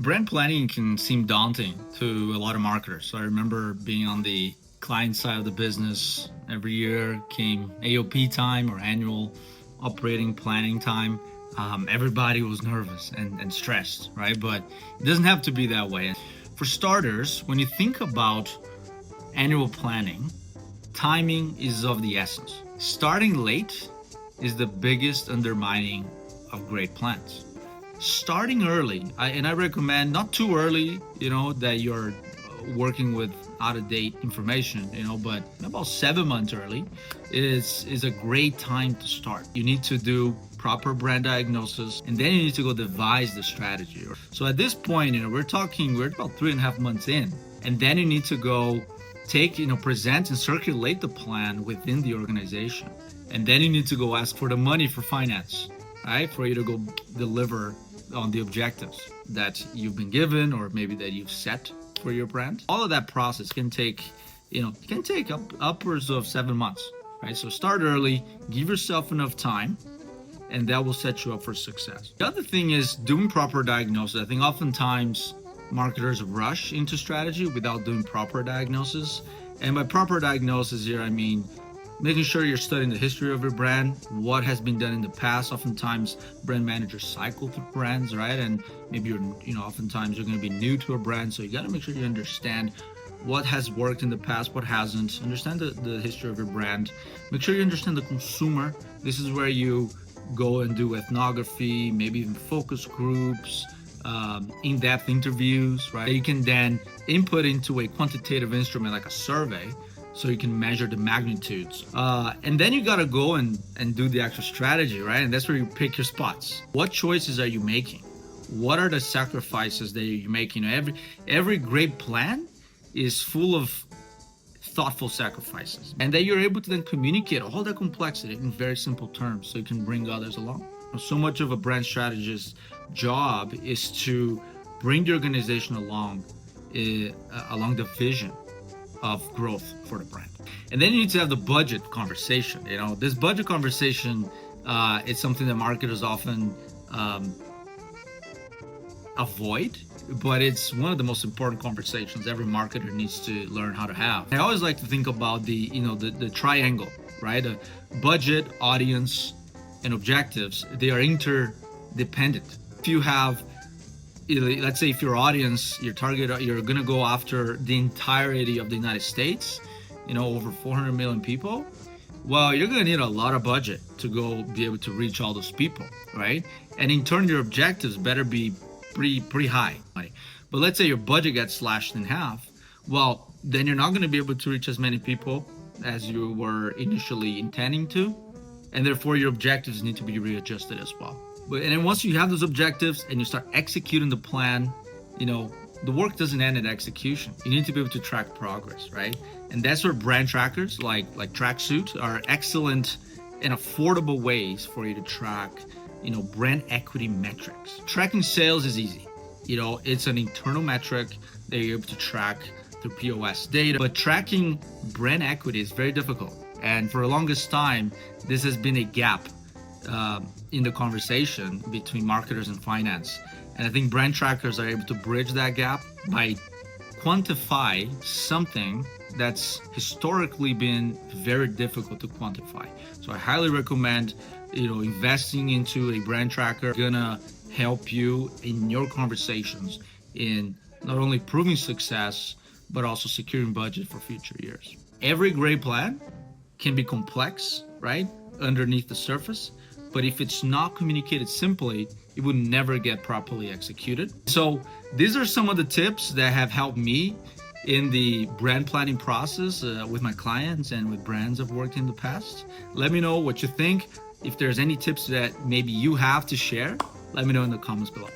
Brand planning can seem daunting to a lot of marketers. So I remember being on the client side of the business. Every year came AOP time, or annual operating planning time. Everybody was nervous and stressed, right? But it doesn't have to be that way. For starters, when you think about annual planning, timing is of the essence. Starting late is the biggest undermining of great plans. Starting early, I recommend not too early, that you're working with out-of-date information, but about 7 months early is a great time to start. You need to do proper brand diagnosis, and then you need to go devise the strategy. So at this point, we're about 3.5 months in, and then you need to go present and circulate the plan within the organization. And then you need to go ask for the money for finance, right? For you to go deliver on the objectives that you've been given, or maybe that you've set for your brand. All of that process can take upwards of 7 months, right? So start early, give yourself enough time, and that will set you up for success. The other thing is doing proper diagnosis. I think oftentimes marketers rush into strategy without doing proper diagnosis. And by proper diagnosis here, I mean making sure you're studying the history of your brand, what has been done in the past. Oftentimes, brand managers cycle through brands, right? And maybe oftentimes you're going to be new to a brand, so you got to make sure you understand what has worked in the past, what hasn't. Understand the history of your brand. Make sure you understand the consumer. This is where you go and do ethnography, maybe even focus groups, in-depth interviews, right? You can then input into a quantitative instrument like a survey, so you can measure the magnitudes. And then you gotta go and do the actual strategy, right? And that's where you pick your spots. What choices are you making? What are the sacrifices that you're making? Every great plan is full of thoughtful sacrifices. And that you're able to then communicate all that complexity in very simple terms so you can bring others along. So much of a brand strategist's job is to bring the organization along the vision of growth for the brand. And then you need to have the budget conversation. This budget conversation is something that marketers often avoid, but it's one of the most important conversations every marketer needs to learn how to have. I always like to think about the triangle, right? Budget, audience, and objectives. They are interdependent. If you have, let's say, if your audience, your target, you're going to go after the entirety of the United States, over 400 million people, well, you're going to need a lot of budget to go be able to reach all those people, right? And in turn, your objectives better be pretty high. But let's say your budget gets slashed in half, well, then you're not going to be able to reach as many people as you were initially intending to, and therefore your objectives need to be readjusted as well. And then once you have those objectives and you start executing the plan, the work doesn't end at execution. You need to be able to track progress, right? And that's where brand trackers like Tracksuit are excellent and affordable ways for you to track, brand equity metrics. Tracking sales is easy. It's an internal metric that you're able to track through POS data, but tracking brand equity is very difficult. And for the longest time, this has been a gap in the conversation between marketers and finance. And I think brand trackers are able to bridge that gap by quantify something that's historically been very difficult to quantify. So I highly recommend, investing into a brand tracker. Gonna help you in your conversations in not only proving success, but also securing budget for future years. Every great plan can be complex, right, underneath the surface, but if it's not communicated simply, it would never get properly executed. So these are some of the tips that have helped me in the brand planning process with my clients and with brands I've worked in the past. Let me know what you think. If there's any tips that maybe you have to share, let me know in the comments below.